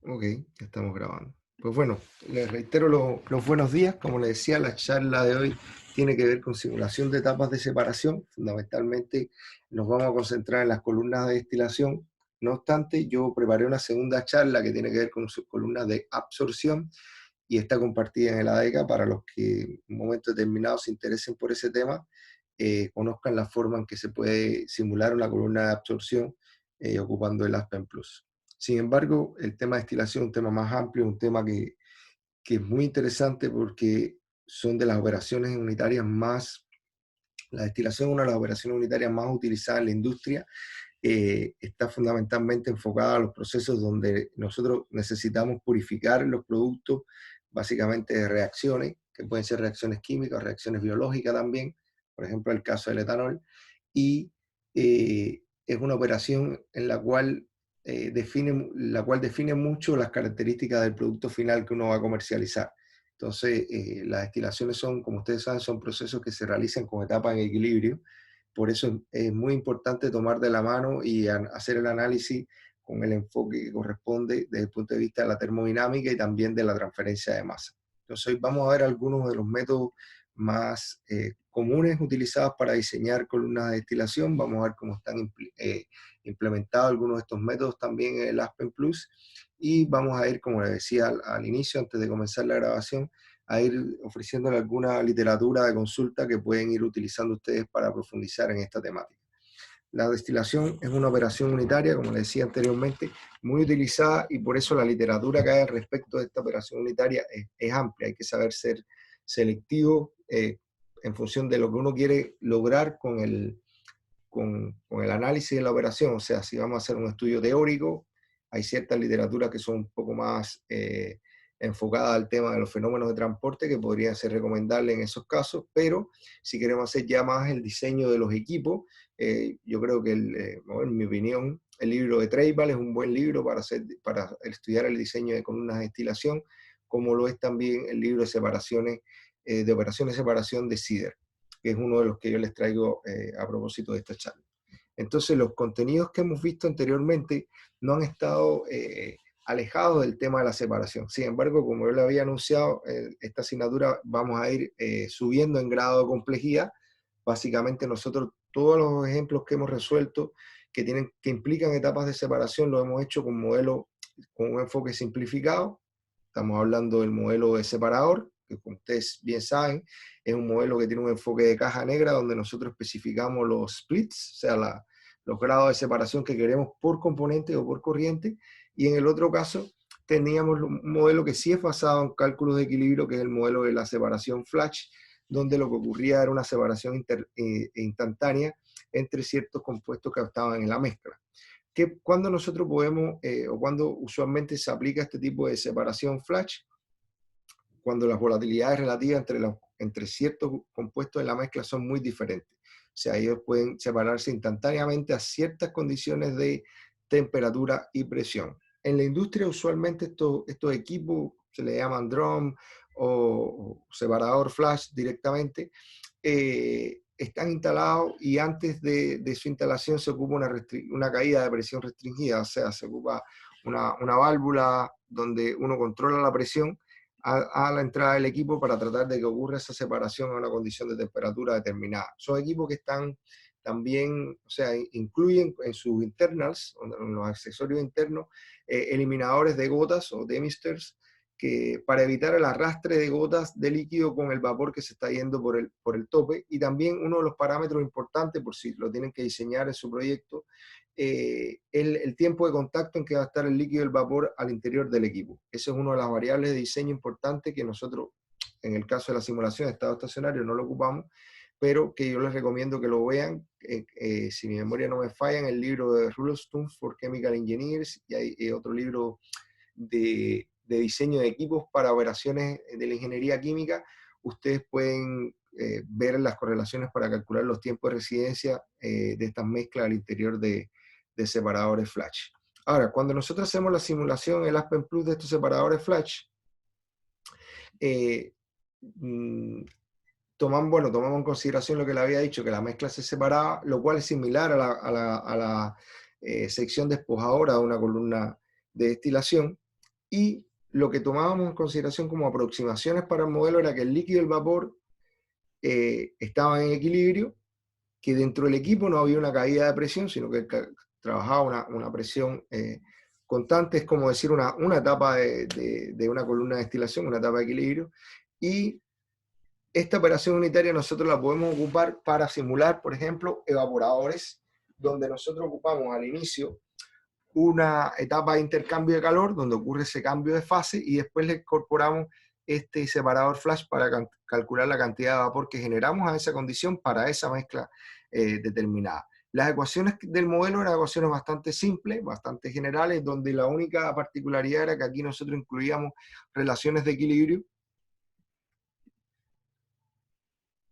Ok, ya estamos grabando. Pues bueno, les reitero los buenos días. Como les decía, la charla de hoy tiene que ver con simulación de etapas de separación. Fundamentalmente nos vamos a concentrar en las columnas de destilación. No obstante, yo preparé una segunda charla que tiene que ver con sus columnas de absorción y está compartida en el ADECA para los que en un momento determinado se interesen por ese tema, conozcan la forma en que se puede simular una columna de absorción ocupando el Aspen Plus. Sin embargo, el tema de destilación es un tema más amplio, un tema que es muy interesante porque son de las operaciones unitarias más, la destilación es una de las operaciones unitarias más utilizadas en la industria. Está fundamentalmente enfocada a los procesos donde nosotros necesitamos purificar los productos, básicamente de reacciones, que pueden ser reacciones químicas, reacciones biológicas también, por ejemplo el caso del etanol, y es una operación en la cual define mucho las características del producto final que uno va a comercializar. Entonces, las destilaciones son, como ustedes saben, son procesos que se realizan con etapas en equilibrio. Por eso es muy importante tomar de la mano y hacer el análisis con el enfoque que corresponde desde el punto de vista de la termodinámica y también de la transferencia de masa. Entonces, hoy vamos a ver algunos de los métodos más comunes utilizados para diseñar columnas de destilación. Vamos a ver cómo están implementados algunos de estos métodos también en el Aspen Plus. Y vamos a ir, como les decía al inicio, antes de comenzar la grabación, a ir ofreciéndole alguna literatura de consulta que pueden ir utilizando ustedes para profundizar en esta temática. La destilación es una operación unitaria, como les decía anteriormente, muy utilizada y por eso la literatura que hay al respecto de esta operación unitaria es amplia. Hay que saber ser selectivo en función de lo que uno quiere lograr con el análisis de la operación. O sea, si vamos a hacer un estudio teórico, hay ciertas literaturas que son un poco más enfocadas al tema de los fenómenos de transporte que podrían ser recomendables en esos casos, pero si queremos hacer ya más el diseño de los equipos, yo creo que, en mi opinión, el libro de Treibel es un buen libro para estudiar el diseño de columnas de destilación, como lo es también el libro de operaciones de separación de Sider, que es uno de los que yo les traigo a propósito de esta charla. Entonces, los contenidos que hemos visto anteriormente no han estado alejados del tema de la separación. Sin embargo, como yo le había anunciado, esta asignatura vamos a ir subiendo en grado de complejidad. Básicamente nosotros todos los ejemplos que hemos resuelto que implican etapas de separación los hemos hecho con modelos con un enfoque simplificado. Estamos hablando del modelo de separador, que como ustedes bien saben, es un modelo que tiene un enfoque de caja negra donde nosotros especificamos los splits, o sea, los grados de separación que queremos por componente o por corriente. Y en el otro caso, teníamos un modelo que sí es basado en cálculos de equilibrio, que es el modelo de la separación flash, donde lo que ocurría era una separación instantánea entre ciertos compuestos que estaban en la mezcla. ¿Cuándo nosotros podemos, o cuándo usualmente se aplica este tipo de separación flash? Cuando las volatilidades relativas entre ciertos compuestos de la mezcla son muy diferentes. O sea, ellos pueden separarse instantáneamente a ciertas condiciones de temperatura y presión. En la industria usualmente estos equipos se le llaman drum o separador flash directamente, están instalados y antes de su instalación se ocupa una caída de presión restringida, o sea, se ocupa una válvula donde uno controla la presión a la entrada del equipo para tratar de que ocurra esa separación a una condición de temperatura determinada. Son equipos que están también, o sea, incluyen en sus internals, en los accesorios internos, eliminadores de gotas o demisters, que para evitar el arrastre de gotas de líquido con el vapor que se está yendo por el tope. Y también uno de los parámetros importantes, por si lo tienen que diseñar en su proyecto, el tiempo de contacto en que va a estar el líquido y el vapor al interior del equipo. Esa es una de las variables de diseño importantes que nosotros, en el caso de la simulación de estado estacionario, no lo ocupamos, pero que yo les recomiendo que lo vean. Si mi memoria no me falla, en el libro de Ruleston for Chemical Engineers, y hay otro libro de diseño de equipos para operaciones de la ingeniería química, ustedes pueden ver las correlaciones para calcular los tiempos de residencia de estas mezclas al interior de separadores flash. Ahora, cuando nosotros hacemos la simulación, el Aspen Plus de estos separadores flash, tomamos en consideración lo que le había dicho, que la mezcla se separaba, lo cual es similar a la sección despojadora de una columna de destilación. y lo que tomábamos en consideración como aproximaciones para el modelo era que el líquido y el vapor estaban en equilibrio, que dentro del equipo no había una caída de presión, sino que trabajaba una presión constante, es como decir una etapa de una columna de destilación, una etapa de equilibrio, y esta operación unitaria nosotros la podemos ocupar para simular, por ejemplo, evaporadores, donde nosotros ocupamos al inicio una etapa de intercambio de calor, donde ocurre ese cambio de fase, y después le incorporamos este separador flash para calcular la cantidad de vapor que generamos a esa condición para esa mezcla determinada. Las ecuaciones del modelo eran ecuaciones bastante simples, bastante generales, donde la única particularidad era que aquí nosotros incluíamos relaciones de equilibrio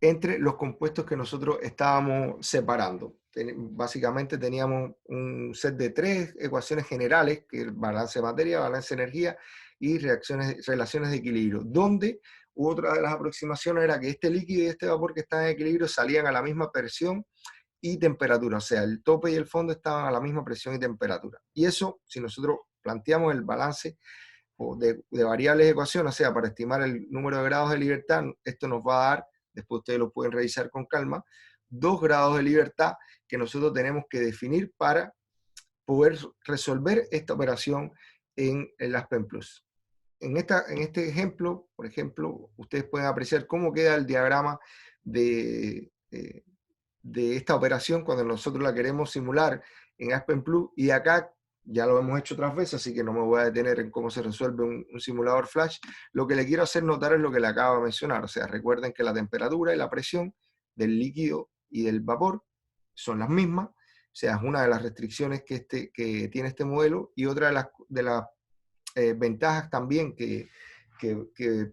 entre los compuestos que nosotros estábamos separando. Básicamente teníamos un set de 3 ecuaciones generales, que es balance de materia, balance de energía y relaciones de equilibrio, donde otra de las aproximaciones era que este líquido y este vapor que están en equilibrio salían a la misma presión y temperatura, o sea, el tope y el fondo estaban a la misma presión y temperatura. Y eso, si nosotros planteamos el balance de variables de ecuación, o sea, para estimar el número de grados de libertad, esto nos va a dar, después ustedes lo pueden revisar con calma, 2 grados de libertad que nosotros tenemos que definir para poder resolver esta operación en el Aspen Plus. En este ejemplo, por ejemplo, ustedes pueden apreciar cómo queda el diagrama de esta operación cuando nosotros la queremos simular en Aspen Plus, y acá ya lo hemos hecho otras veces, así que no me voy a detener en cómo se resuelve un simulador flash. Lo que le quiero hacer notar es lo que le acabo de mencionar, o sea, recuerden que la temperatura y la presión del líquido y del vapor son las mismas, o sea, es una de las restricciones que tiene este modelo, y otra de las ventajas también que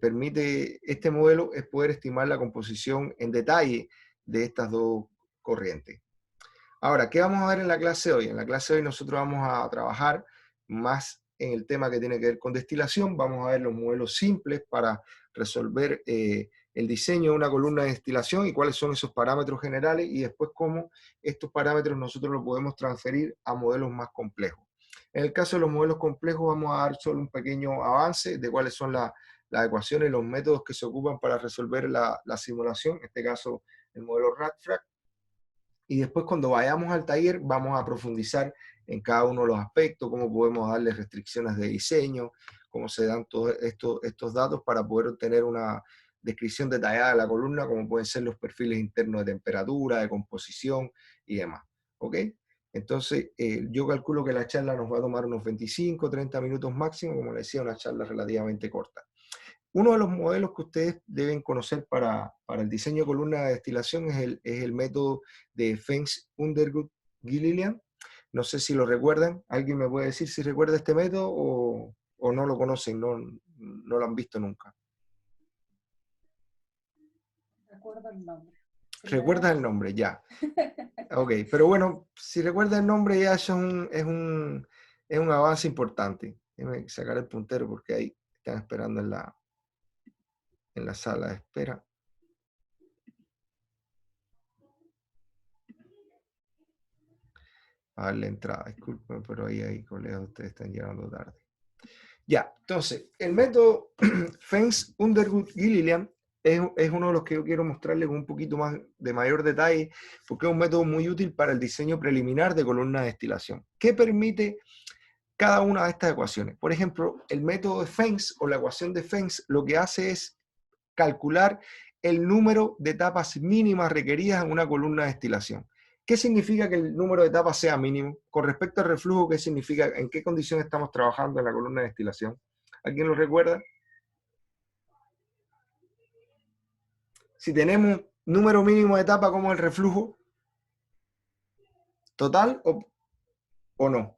permite este modelo es poder estimar la composición en detalle de estas dos corrientes. Ahora, ¿qué vamos a ver en la clase de hoy? En la clase de hoy nosotros vamos a trabajar más en el tema que tiene que ver con destilación. Vamos a ver los modelos simples para resolver el diseño de una columna de destilación y cuáles son esos parámetros generales, y después cómo estos parámetros nosotros los podemos transferir a modelos más complejos. En el caso de los modelos complejos vamos a dar solo un pequeño avance de cuáles son las ecuaciones, los métodos que se ocupan para resolver la simulación, en este caso el modelo RATFRAC. Y después cuando vayamos al taller vamos a profundizar en cada uno de los aspectos, cómo podemos darle restricciones de diseño, cómo se dan todos estos datos para poder obtener una descripción detallada de la columna, como pueden ser los perfiles internos de temperatura, de composición y demás. ¿Ok? Entonces, yo calculo que la charla nos va a tomar unos 25, 30 minutos máximo, como les decía, una charla relativamente corta. Uno de los modelos que ustedes deben conocer para el diseño de columna de destilación es el método de Fens-Underwood-Gilliland. No sé si lo recuerdan. ¿Alguien me puede decir si recuerda este método o no lo conocen, no lo han visto nunca? Recuerdo el nombre. ¿Recuerdas el nombre? Ya. Ok, pero bueno, si recuerda el nombre ya eso es un avance importante. Déjenme sacar el puntero porque ahí están esperando en la sala de espera. A darle entrada, disculpen, pero ahí, colegas, ustedes están llegando tarde. Ya, entonces, el método Fens-Underwood-Gilliland es uno de los que yo quiero mostrarles con un poquito más de mayor detalle, porque es un método muy útil para el diseño preliminar de columnas de destilación. ¿Qué permite cada una de estas ecuaciones? Por ejemplo, el método de Fens o la ecuación de Fens lo que hace es calcular el número de etapas mínimas requeridas en una columna de destilación. ¿Qué significa que el número de etapas sea mínimo? Con respecto al reflujo, ¿qué significa? ¿En qué condiciones estamos trabajando en la columna de destilación? ¿Alguien lo recuerda? Si tenemos número mínimo de etapas como el reflujo, ¿total o no?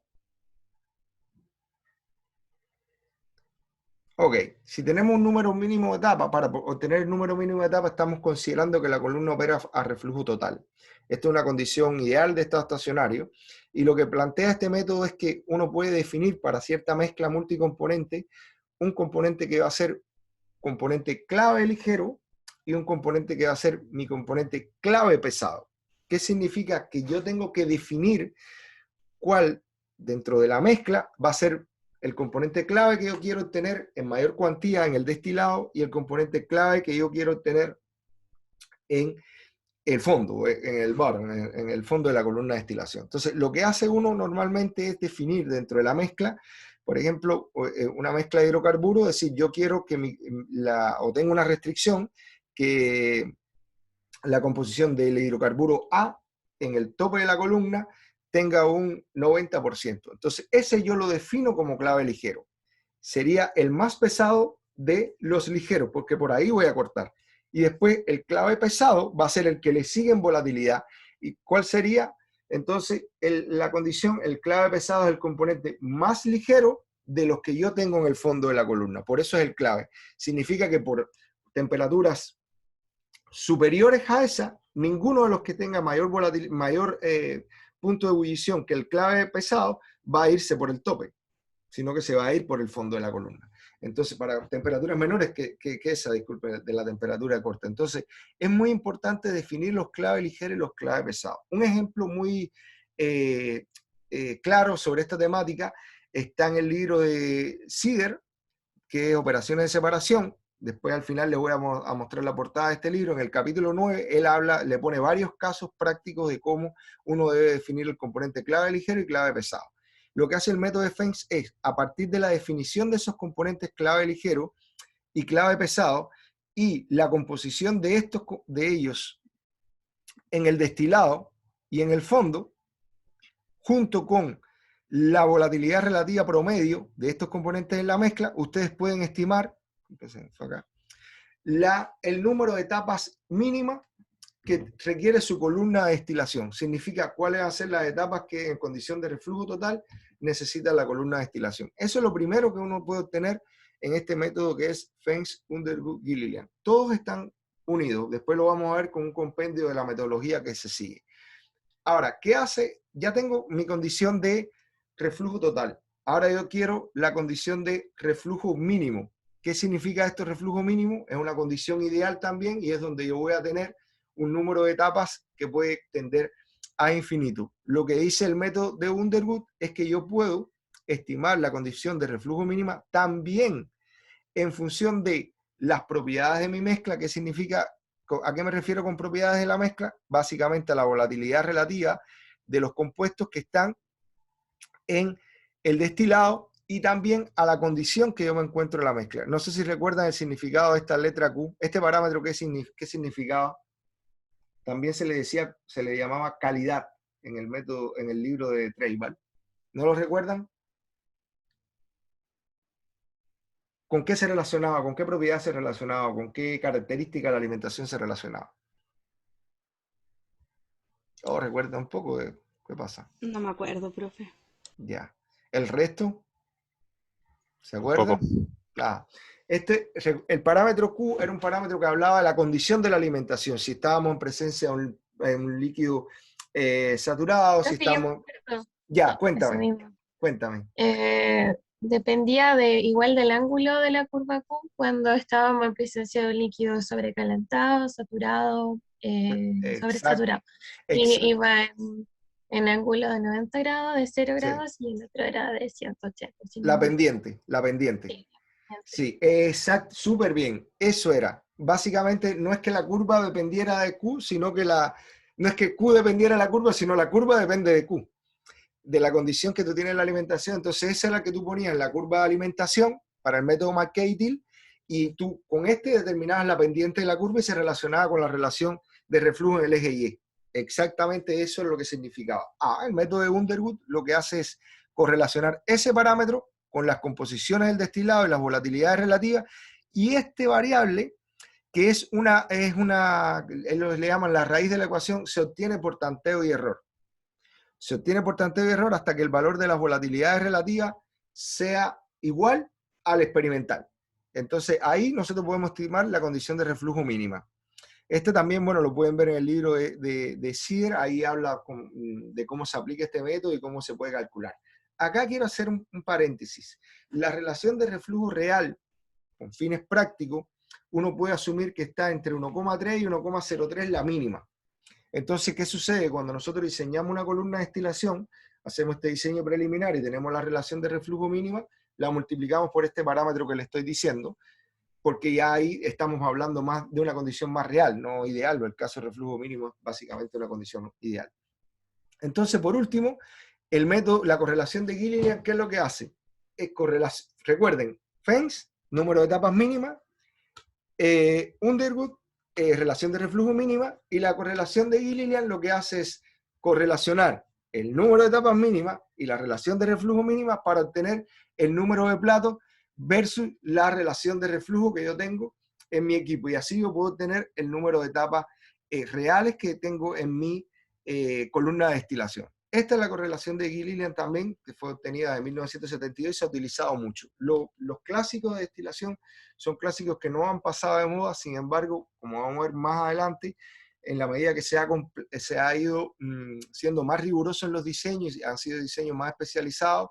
Ok, si tenemos un número mínimo de etapas, para obtener el número mínimo de etapas estamos considerando que la columna opera a reflujo total. Esta es una condición ideal de estado estacionario, y lo que plantea este método es que uno puede definir para cierta mezcla multicomponente un componente que va a ser componente clave ligero y un componente que va a ser mi componente clave pesado. ¿Qué significa? Que yo tengo que definir cuál dentro de la mezcla va a ser el componente clave que yo quiero obtener en mayor cuantía en el destilado y el componente clave que yo quiero obtener en el fondo, en el bottom, en el fondo de la columna de destilación. Entonces, lo que hace uno normalmente es definir dentro de la mezcla, por ejemplo, una mezcla de hidrocarburos, es decir, yo quiero que o tengo una restricción que la composición del hidrocarburo A en el tope de la columna tenga un 90%. Entonces, ese yo lo defino como clave ligero. Sería el más pesado de los ligeros, porque por ahí voy a cortar. Y después el clave pesado va a ser el que le sigue en volatilidad. ¿Y cuál sería? Entonces, la condición, el clave pesado es el componente más ligero de los que yo tengo en el fondo de la columna. Por eso es el clave. Significa que por temperaturas superiores a esa, ninguno de los que tenga mayor punto de ebullición que el clave pesado va a irse por el tope, sino que se va a ir por el fondo de la columna. Entonces, para temperaturas menores que esa, disculpe, de la temperatura corta. Entonces, es muy importante definir los claves ligeros y los claves pesados. Un ejemplo muy claro sobre esta temática está en el libro de Sider, que es Operaciones de Separación. Después al final les voy a mostrar la portada de este libro. En el capítulo 9, él le pone varios casos prácticos de cómo uno debe definir el componente clave ligero y clave pesado. Lo que hace el método de FENS es, a partir de la definición de esos componentes clave ligero y clave pesado, y la composición de ellos en el destilado y en el fondo, junto con la volatilidad relativa promedio de estos componentes en la mezcla, ustedes pueden estimar el número de etapas mínimas que requiere su columna de destilación. Significa cuáles van a ser las etapas que en condición de reflujo total necesita la columna de destilación. Eso es lo primero que uno puede obtener en este método que es FENS, Underwood, Gilliland. Todos están unidos. Después lo vamos a ver con un compendio de la metodología que se sigue. Ahora, ¿qué hace? Ya tengo mi condición de reflujo total. Ahora yo quiero la condición de reflujo mínimo. ¿Qué significa esto, reflujo mínimo? Es una condición ideal también y es donde yo voy a tener un número de etapas que puede tender a infinito. Lo que dice el método de Underwood es que yo puedo estimar la condición de reflujo mínima también en función de las propiedades de mi mezcla. ¿Qué significa? ¿A qué me refiero con propiedades de la mezcla? Básicamente a la volatilidad relativa de los compuestos que están en el destilado y también a la condición que yo me encuentro en la mezcla. No sé si recuerdan el significado de esta letra Q. Este parámetro, ¿qué significaba? También se le llamaba calidad en el método, en el libro de Treibal. ¿No lo recuerdan? ¿Con qué se relacionaba? ¿Con qué propiedad se relacionaba? ¿Con qué característica de la alimentación se relacionaba? Oh, recuerda un poco de qué pasa. No me acuerdo, profe. Ya. ¿El resto? ¿Se Poco. acuerdan? Ah. El parámetro Q era un parámetro que hablaba de la condición de la alimentación. Si estábamos en presencia de un líquido saturado, si Profe, yo me estamos... acuerdo Ya, eso cuéntame, mismo. cuéntame. Dependía igual del ángulo de la curva Q cuando estábamos en presencia de un líquido sobrecalentado, saturado, Exacto. sobresaturado. Y iba en ángulo de 90 grados, de 0 Sí. grados, y el otro era de 180. La pendiente, la pendiente. Sí. Sí, exacto, súper bien. Eso era. Básicamente no es que la curva dependiera de Q, sino que no es que Q dependiera de la curva, sino la curva depende de Q, de la condición que tú tienes en la alimentación. Entonces esa es la que tú ponías en la curva de alimentación para el método McCahill, y tú con determinabas la pendiente de la curva y se relacionaba con la relación de reflujo en el eje Y. Exactamente eso es lo que significaba. El método de Underwood lo que hace es correlacionar ese parámetro con las composiciones del destilado y las volatilidades relativas, y este variable, que ellos le llaman la raíz de la ecuación, se obtiene por tanteo y error. Se obtiene por tanteo y error hasta que el valor de las volatilidades relativas sea igual al experimental. Entonces ahí nosotros podemos estimar la condición de reflujo mínima. Este también, bueno, lo pueden ver en el libro de Sider, ahí habla de cómo se aplica este método y cómo se puede calcular. Acá quiero hacer un paréntesis. La relación de reflujo real con fines prácticos, uno puede asumir que está entre 1,3 y 1,03 la mínima. Entonces, ¿qué sucede? Cuando nosotros diseñamos una columna de destilación, hacemos este diseño preliminar y tenemos la relación de reflujo mínima, la multiplicamos por este parámetro que le estoy diciendo, porque ya ahí estamos hablando más de una condición más real, no ideal, el caso de reflujo mínimo es básicamente una condición ideal. Entonces, por último, el método, la correlación de Gilliland, ¿qué es lo que hace? Es recuerden, Fens, número de etapas mínimas, Underwood, relación de reflujo mínima, y la correlación de Gilliland lo que hace es correlacionar el número de etapas mínimas y la relación de reflujo mínima para obtener el número de platos versus la relación de reflujo que yo tengo en mi equipo. Y así yo puedo obtener el número de etapas reales que tengo en mi columna de destilación. Esta es la correlación de Gilliland también, que fue obtenida en 1972 y se ha utilizado mucho. Los clásicos de destilación son clásicos que no han pasado de moda, sin embargo, como vamos a ver más adelante, en la medida que se ha ido siendo más riguroso en los diseños y han sido diseños más especializados,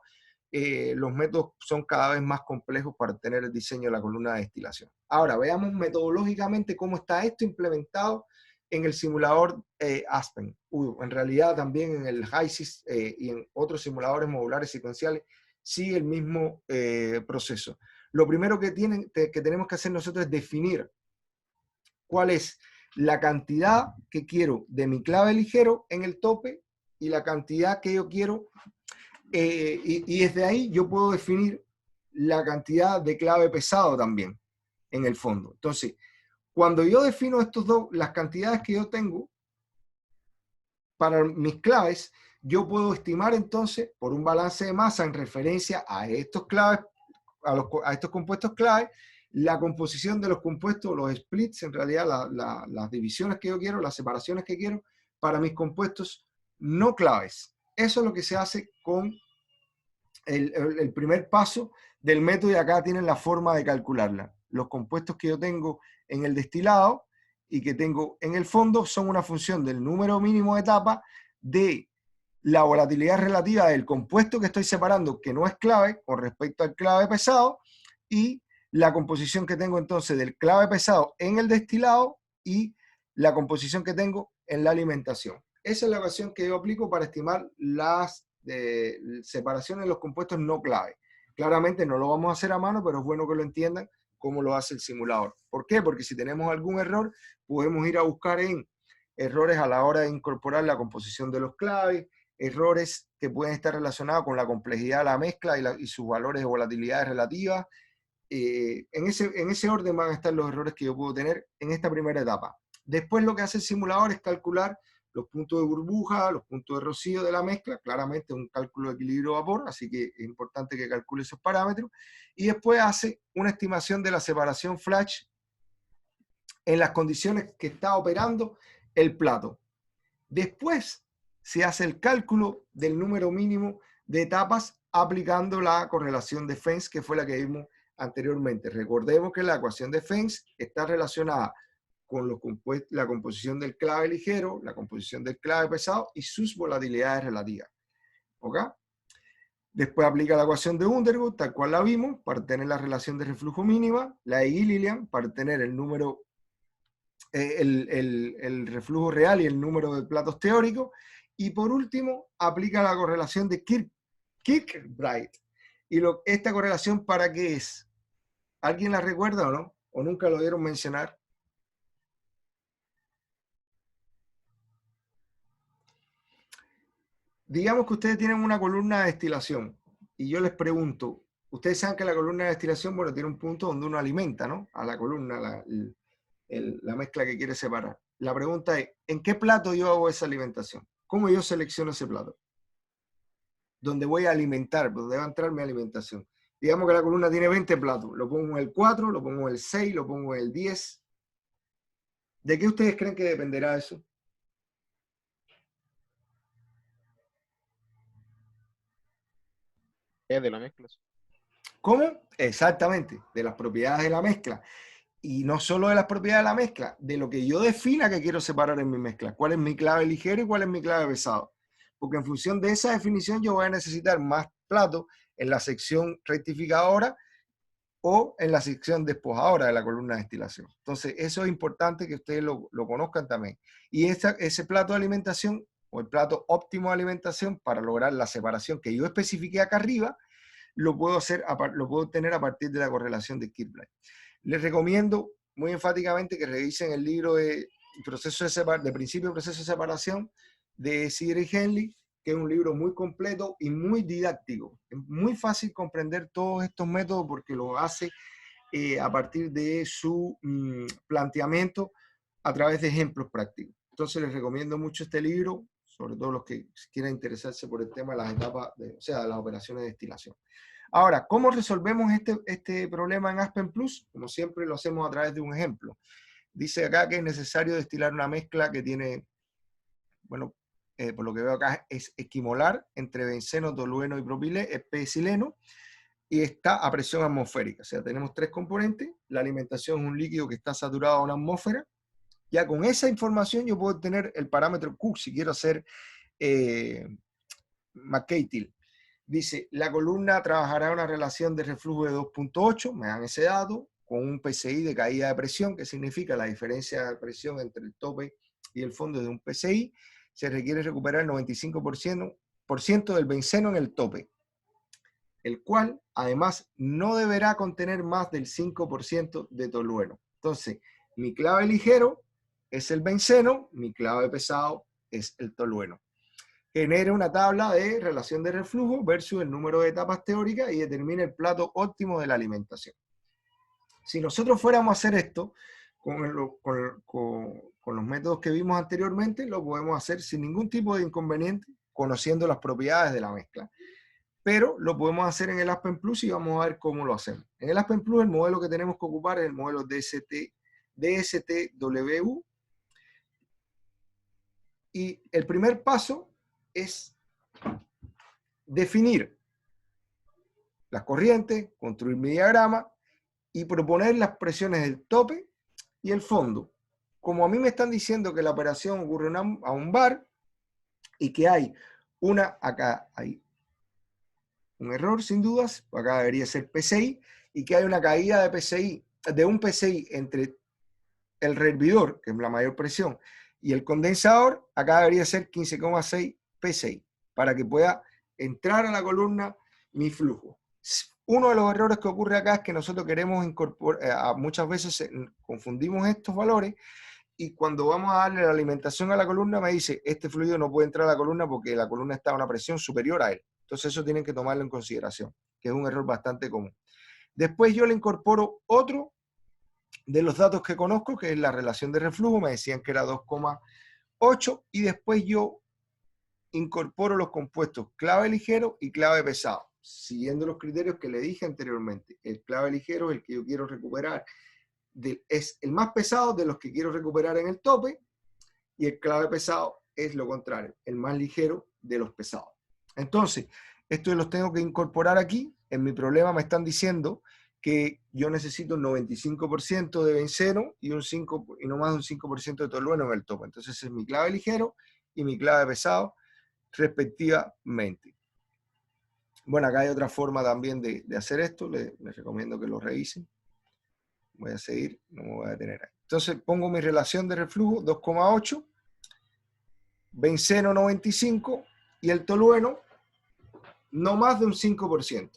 los métodos son cada vez más complejos para obtener el diseño de la columna de destilación. Ahora, veamos metodológicamente cómo está esto implementado en el simulador Aspen. En realidad también en el HYSYS y en otros simuladores modulares secuenciales sigue el mismo proceso. Lo primero que tenemos que hacer nosotros es definir cuál es la cantidad que quiero de mi clave ligero en el tope y la cantidad que yo quiero, y desde ahí yo puedo definir la cantidad de clave pesado también en el fondo. Entonces, cuando yo defino estos dos, las cantidades que yo tengo para mis claves, yo puedo estimar entonces por un balance de masa en referencia a estos claves, a estos compuestos clave, la composición de los compuestos, los splits, en realidad las divisiones que yo quiero, las separaciones que quiero para mis compuestos no claves. Eso es lo que se hace con el primer paso del método, y acá tienen la forma de calcularla. Los compuestos que yo tengo en el destilado y que tengo en el fondo son una función del número mínimo de etapas, de la volatilidad relativa del compuesto que estoy separando, que no es clave, con respecto al clave pesado, y la composición que tengo entonces del clave pesado en el destilado y la composición que tengo en la alimentación. Esa es la ecuación que yo aplico para estimar las separaciones de los compuestos no clave. Claramente no lo vamos a hacer a mano, pero es bueno que lo entiendan cómo lo hace el simulador. ¿Por qué? Porque si tenemos algún error, podemos ir a buscar en errores a la hora de incorporar la composición de los claves, errores que pueden estar relacionados con la complejidad de la mezcla y sus valores de volatilidad relativas. En ese orden van a estar los errores que yo puedo tener en esta primera etapa. Después lo que hace el simulador es calcular los puntos de burbuja, los puntos de rocío de la mezcla, claramente un cálculo de equilibrio vapor, así que es importante que calcule esos parámetros, y después hace una estimación de la separación flash en las condiciones que está operando el plato. Después se hace el cálculo del número mínimo de etapas aplicando la correlación de Fens, que fue la que vimos anteriormente. Recordemos que la ecuación de Fens está relacionada con la composición del clave ligero, la composición del clave pesado y sus volatilidades relativas. ¿Ok? Después aplica la ecuación de Underwood, tal cual la vimos, para tener la relación de reflujo mínima, la de Gilliland, para tener el número, el reflujo real y el número de platos teóricos, y por último aplica la correlación de Kirkbride. ¿Y esta correlación para qué es? ¿Alguien la recuerda o no? ¿O nunca lo dieron mencionar? Digamos que ustedes tienen una columna de destilación y yo les pregunto, ustedes saben que la columna de destilación, bueno, tiene un punto donde uno alimenta, ¿no? A la columna, la mezcla que quiere separar. La pregunta es, ¿en qué plato yo hago esa alimentación? ¿Cómo yo selecciono ese plato? Donde voy a alimentar, donde va a entrar mi alimentación. Digamos que la columna tiene 20 platos, lo pongo en el 4, lo pongo en el 6, lo pongo en el 10. ¿De qué ustedes creen que dependerá eso? De la mezcla. ¿Cómo? Exactamente, de las propiedades de la mezcla. Y no solo de las propiedades de la mezcla, de lo que yo defina que quiero separar en mi mezcla. ¿Cuál es mi clave ligero y cuál es mi clave pesado? Porque en función de esa definición yo voy a necesitar más platos en la sección rectificadora o en la sección despojadora de la columna de destilación. Entonces, eso es importante que ustedes lo conozcan también. Y ese plato de alimentación, o el plato óptimo de alimentación, para lograr la separación que yo especifiqué acá arriba, lo puedo obtener a partir de la correlación de Kirchbley. Les recomiendo muy enfáticamente que revisen el libro de principio de proceso de separación de Sigrid Henley, que es un libro muy completo y muy didáctico. Es muy fácil comprender todos estos métodos porque lo hace a partir de su planteamiento a través de ejemplos prácticos. Entonces les recomiendo mucho este libro, sobre todo los que quieran interesarse por el tema de las etapas, de las operaciones de destilación. Ahora, ¿cómo resolvemos este problema en Aspen Plus? Como siempre lo hacemos a través de un ejemplo. Dice acá que es necesario destilar una mezcla que tiene, bueno, por lo que veo acá es equimolar entre benceno, tolueno y propileno, y está a presión atmosférica. O sea, tenemos tres componentes. La alimentación es un líquido que está saturado a una atmósfera. Ya con esa información yo puedo obtener el parámetro Q si quiero hacer McCatil. Dice, la columna trabajará una relación de reflujo de 2.8, me dan ese dato, con un PSI de caída de presión, que significa la diferencia de presión entre el tope y el fondo de un PSI. Se requiere recuperar el 95% del benceno en el tope, el cual además no deberá contener más del 5% de tolueno. Entonces, mi clave ligero es el benceno, mi clave pesado es el tolueno. Genere una tabla de relación de reflujo versus el número de etapas teóricas y determine el plato óptimo de la alimentación. Si nosotros fuéramos a hacer esto con los métodos que vimos anteriormente, lo podemos hacer sin ningún tipo de inconveniente, conociendo las propiedades de la mezcla. Pero lo podemos hacer en el Aspen Plus y vamos a ver cómo lo hacemos. En el Aspen Plus el modelo que tenemos que ocupar es el modelo DSTW. Y el primer paso es definir las corrientes, construir mi diagrama y proponer las presiones del tope y el fondo. Como a mí me están diciendo que la operación ocurre a un bar y que hay acá hay un error sin dudas, acá debería ser PSI, y que hay una caída de PSI, de un PSI entre el hervidor, que es la mayor presión, y el condensador, acá debería ser 15,6 PSI, para que pueda entrar a la columna mi flujo. Uno de los errores que ocurre acá es que nosotros queremos incorporar, muchas veces confundimos estos valores, y cuando vamos a darle la alimentación a la columna me dice, este fluido no puede entrar a la columna porque la columna está a una presión superior a él. Entonces eso tienen que tomarlo en consideración, que es un error bastante común. Después yo le incorporo otro de los datos que conozco, que es la relación de reflujo, me decían que era 2,8, y después yo incorporo los compuestos clave ligero y clave pesado, siguiendo los criterios que le dije anteriormente. El clave ligero es el que yo quiero recuperar, es el más pesado de los que quiero recuperar en el tope, y el clave pesado es lo contrario, el más ligero de los pesados. Entonces, esto los tengo que incorporar aquí. En mi problema me están diciendo que yo necesito un 95% de benceno y no más de un 5% de tolueno en el tope. Entonces, es mi clave ligero y mi clave pesado, respectivamente. Bueno, acá hay otra forma también de hacer esto. Les recomiendo que lo revisen. Voy a seguir, no me voy a detener ahí. Entonces, pongo mi relación de reflujo, 2,8, benceno 95 y el tolueno no más de un 5%.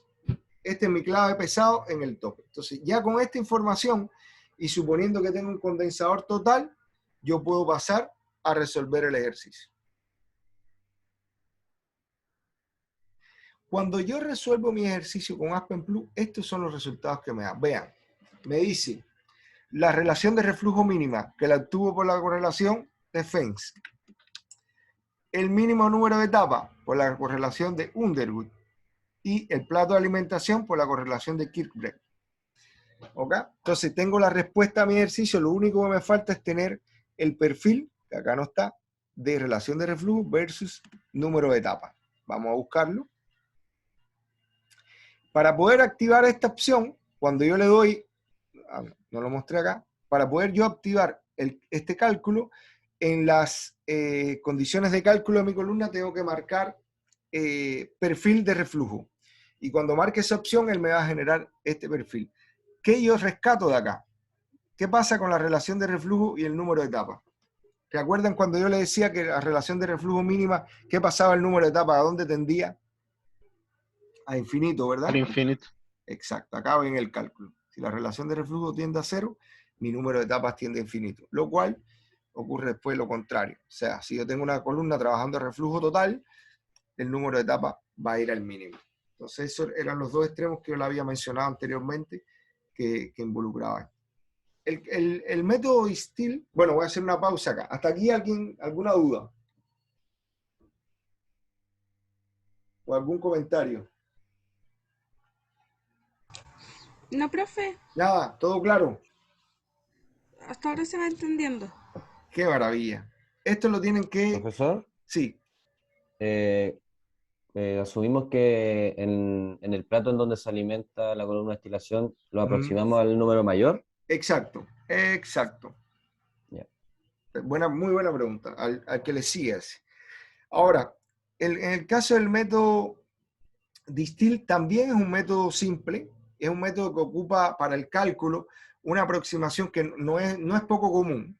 Este es mi clave pesado en el tope. Entonces, ya con esta información y suponiendo que tengo un condensador total, yo puedo pasar a resolver el ejercicio. Cuando yo resuelvo mi ejercicio con Aspen Plus, estos son los resultados que me dan. Vean, me dice la relación de reflujo mínima, que la obtuvo por la correlación de Fens. El mínimo número de etapas por la correlación de Underwood. Y el plato de alimentación por la correlación de Kirkbride. ¿Ok? Entonces tengo la respuesta a mi ejercicio. Lo único que me falta es tener el perfil, que acá no está, de relación de reflujo versus número de etapas. Vamos a buscarlo. Para poder activar esta opción, cuando yo le doy, no lo mostré acá, para poder yo activar este cálculo, en las condiciones de cálculo de mi columna tengo que marcar perfil de reflujo. Y cuando marque esa opción, él me va a generar este perfil. ¿Qué yo rescato de acá? ¿Qué pasa con la relación de reflujo y el número de etapas? ¿Recuerdan cuando yo le decía que la relación de reflujo mínima, qué pasaba el número de etapas? ¿A dónde tendía? a infinito, ¿verdad? Al infinito. Exacto, acá ven el cálculo. Si la relación de reflujo tiende a 0, mi número de etapas tiende a infinito, lo cual ocurre después lo contrario. O sea, si yo tengo una columna trabajando a reflujo total, el número de etapas va a ir al mínimo. Entonces, esos eran los dos extremos que yo le había mencionado anteriormente que involucraban. El método Distill, bueno, voy a hacer una pausa acá. ¿Hasta aquí alguna duda? ¿O algún comentario? No, profe, Nada, todo claro. hasta ahora se va entendiendo. Qué maravilla. Esto lo tienen que... Profesor, Sí, asumimos que en el plato en donde se alimenta la columna de destilación lo aproximamos al número mayor. exacto, exacto. Ya. Muy buena pregunta, al que le sigues. Ahora, en el caso del método Distill también es un método simple, es un método que ocupa para el cálculo una aproximación que no es poco común,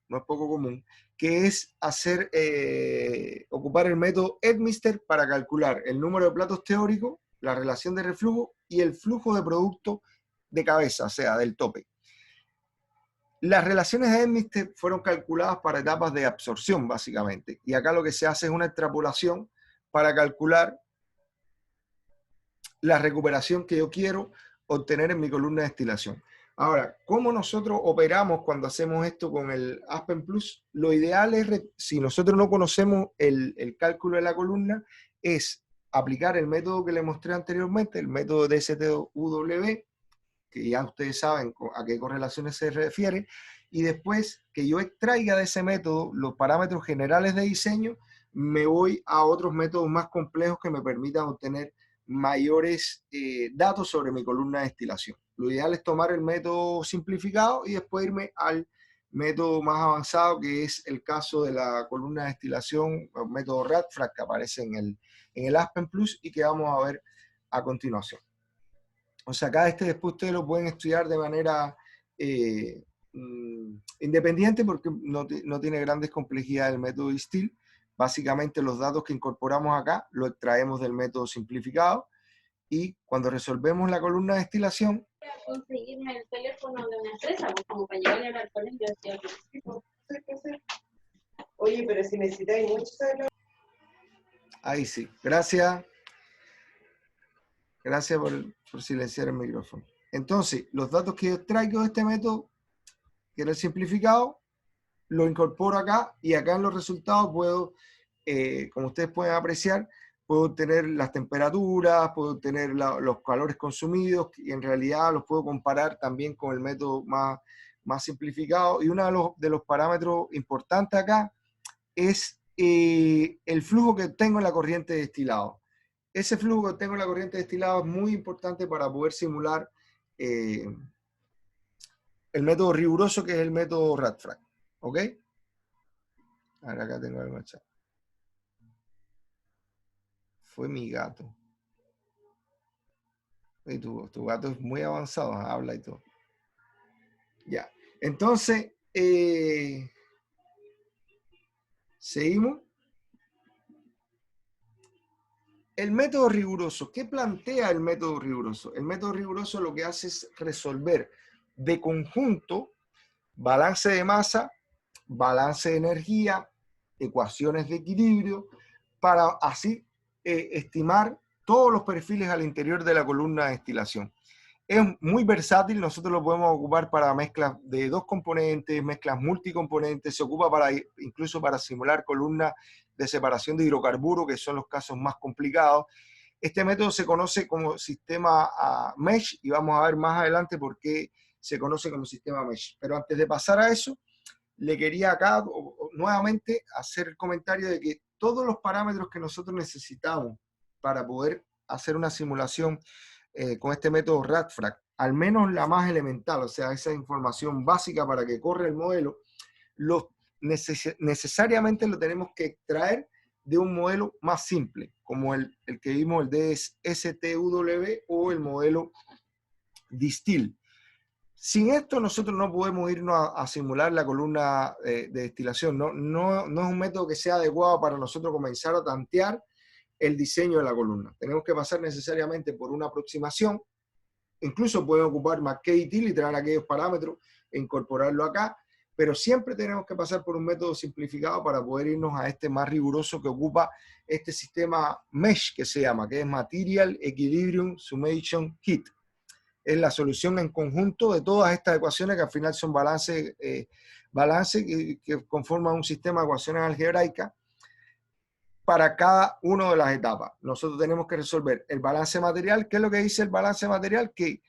que es ocupar el método Edmister para calcular el número de platos teóricos, la relación de reflujo y el flujo de producto de cabeza, o sea, del tope. Las relaciones de Edmister fueron calculadas para etapas de absorción, básicamente, y acá lo que se hace es una extrapolación para calcular la recuperación que yo quiero obtener en mi columna de destilación. Ahora, ¿cómo nosotros operamos cuando hacemos esto con el Aspen Plus? Lo ideal es, si nosotros no conocemos el cálculo de la columna, es aplicar el método que le mostré anteriormente, el método de DSTUW, que ya ustedes saben a qué correlaciones se refiere, y después que yo extraiga de ese método los parámetros generales de diseño, me voy a otros métodos más complejos que me permitan obtener mayores datos sobre mi columna de destilación. Lo ideal es tomar el método simplificado y después irme al método más avanzado, que es el caso de la columna de destilación, el método Radfrac, que aparece en el Aspen Plus y que vamos a ver a continuación. O sea, acá después ustedes lo pueden estudiar de manera independiente porque no tiene grandes complejidades el método Distill. Básicamente los datos que incorporamos acá los extraemos del método simplificado y cuando resolvemos la columna de destilación... Conseguirme el teléfono de una empresa, pues como para llegar al colegio. Oye, pero si necesitáis mucho... Ahí sí. Gracias. Gracias por silenciar el micrófono. Entonces, los datos que yo traigo de este método, que era el simplificado, lo incorporo acá y acá en los resultados puedo, como ustedes pueden apreciar, puedo obtener las temperaturas, puedo obtener los calores consumidos y en realidad los puedo comparar también con el método más simplificado. Y uno de los parámetros importantes acá es el flujo que tengo en la corriente de destilado. Ese flujo que tengo en la corriente de destilado es muy importante para poder simular el método riguroso, que es el método Radfrac. ¿Ok? Ahora acá tengo el chat. Fue mi gato. Y tu gato es muy avanzado, habla y todo. Ya. Entonces, seguimos. El método riguroso. ¿Qué plantea el método riguroso? El método riguroso lo que hace es resolver de conjunto balance de masa, balance de energía, ecuaciones de equilibrio, para así estimar todos los perfiles al interior de la columna de destilación. Es muy versátil, nosotros lo podemos ocupar para mezclas de dos componentes, mezclas multicomponentes, se ocupa incluso para simular columnas de separación de hidrocarburos, que son los casos más complicados. Este método se conoce como sistema MESH y vamos a ver más adelante por qué se conoce como sistema MESH. Pero antes de pasar a eso, le quería acá nuevamente hacer el comentario de que todos los parámetros que nosotros necesitamos para poder hacer una simulación con este método Radfrac, al menos la más elemental, o sea, esa información básica para que corra el modelo, necesariamente lo tenemos que extraer de un modelo más simple, como el que vimos, el DSTUW o el modelo Distill. Sin esto nosotros no podemos irnos a simular la columna de destilación. No es un método que sea adecuado para nosotros comenzar a tantear el diseño de la columna. Tenemos que pasar necesariamente por una aproximación. Incluso pueden ocupar McKay-Till y traer aquellos parámetros e incorporarlo acá, pero siempre tenemos que pasar por un método simplificado para poder irnos a este más riguroso que ocupa este sistema MESH que se llama, que es Material Equilibrium Summation Heat. Es la solución en conjunto de todas estas ecuaciones que al final son balances que conforman un sistema de ecuaciones algebraicas para cada una de las etapas. Nosotros tenemos que resolver el balance material. ¿Qué es lo que dice el balance material? Que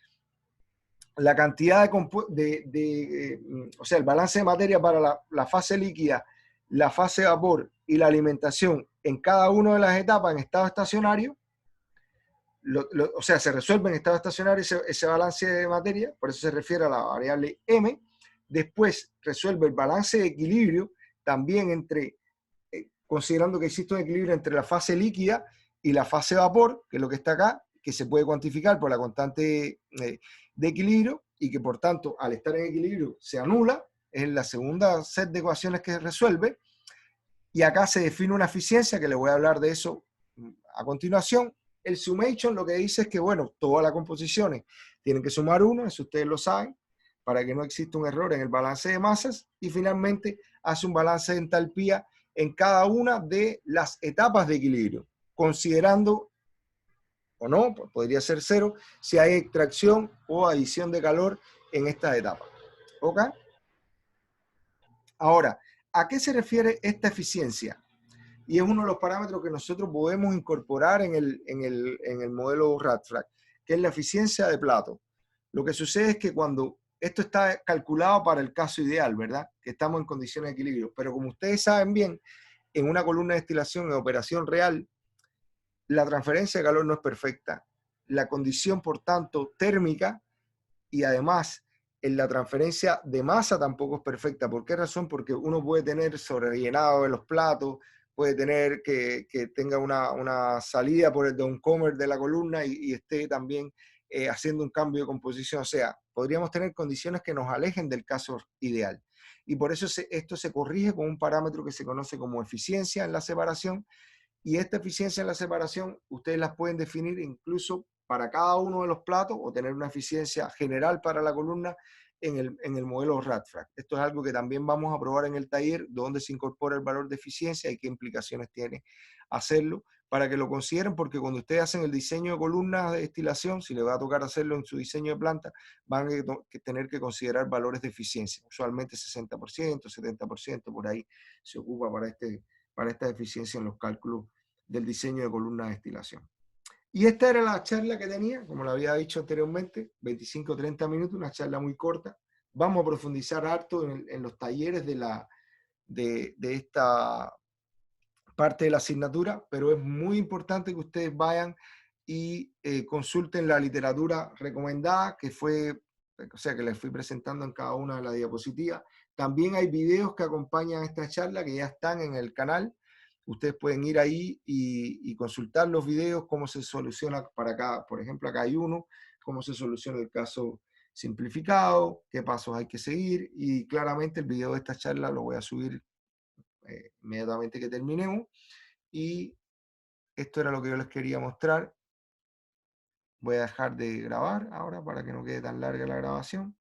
la cantidad o sea, el balance de materia para la fase líquida, la fase de vapor y la alimentación en cada una de las etapas en estado estacionario, o sea, se resuelve en estado estacionario ese balance de materia, por eso se refiere a la variable M. Después resuelve el balance de equilibrio, también considerando que existe un equilibrio entre la fase líquida y la fase de vapor, que es lo que está acá, que se puede cuantificar por la constante de equilibrio, y que por tanto, al estar en equilibrio, se anula. Es la segunda set de ecuaciones que resuelve. Y acá se define una eficiencia, que le voy a hablar de eso a continuación. El summation lo que dice es que, bueno, todas las composiciones tienen que sumar 1, eso ustedes lo saben, para que no exista un error en el balance de masas, y finalmente hace un balance de entalpía en cada una de las etapas de equilibrio, considerando, o no, podría ser 0, si hay extracción o adición de calor en estas etapas. ¿Ok? Ahora, ¿a qué se refiere esta eficiencia? Y es uno de los parámetros que nosotros podemos incorporar en el modelo RADFRAC, que es la eficiencia de plato. Lo que sucede es que cuando esto está calculado para el caso ideal, ¿verdad? Que estamos en condiciones de equilibrio. Pero como ustedes saben bien, en una columna de destilación en operación real, la transferencia de calor no es perfecta. La condición, por tanto, térmica y además en la transferencia de masa tampoco es perfecta. ¿Por qué razón? Porque uno puede tener sobrellenado de los platos, puede tener que tenga una salida por el downcomer de la columna y esté también haciendo un cambio de composición. O sea, podríamos tener condiciones que nos alejen del caso ideal. Y por eso esto se corrige con un parámetro que se conoce como eficiencia en la separación. Y esta eficiencia en la separación, ustedes las pueden definir incluso para cada uno de los platos o tener una eficiencia general para la columna en el modelo RADFRAC. Esto es algo que también vamos a probar en el taller, donde se incorpora el valor de eficiencia y qué implicaciones tiene hacerlo, para que lo consideren, porque cuando ustedes hacen el diseño de columnas de destilación, si les va a tocar hacerlo en su diseño de planta, van a tener que considerar valores de eficiencia, usualmente 60%, 70%, por ahí se ocupa para esta eficiencia en los cálculos del diseño de columnas de destilación. Y esta era la charla que tenía, como lo había dicho anteriormente, 25-30 minutos, una charla muy corta. Vamos a profundizar harto en los talleres de esta parte de la asignatura, pero es muy importante que ustedes vayan y consulten la literatura recomendada, que que les fui presentando en cada una de las diapositivas. También hay videos que acompañan esta charla que ya están en el canal. Ustedes pueden ir ahí y consultar los videos, cómo se soluciona para acá. Por ejemplo, acá hay uno, cómo se soluciona el caso simplificado, qué pasos hay que seguir, y claramente el video de esta charla lo voy a subir inmediatamente que terminemos. Y esto era lo que yo les quería mostrar. Voy a dejar de grabar ahora para que no quede tan larga la grabación.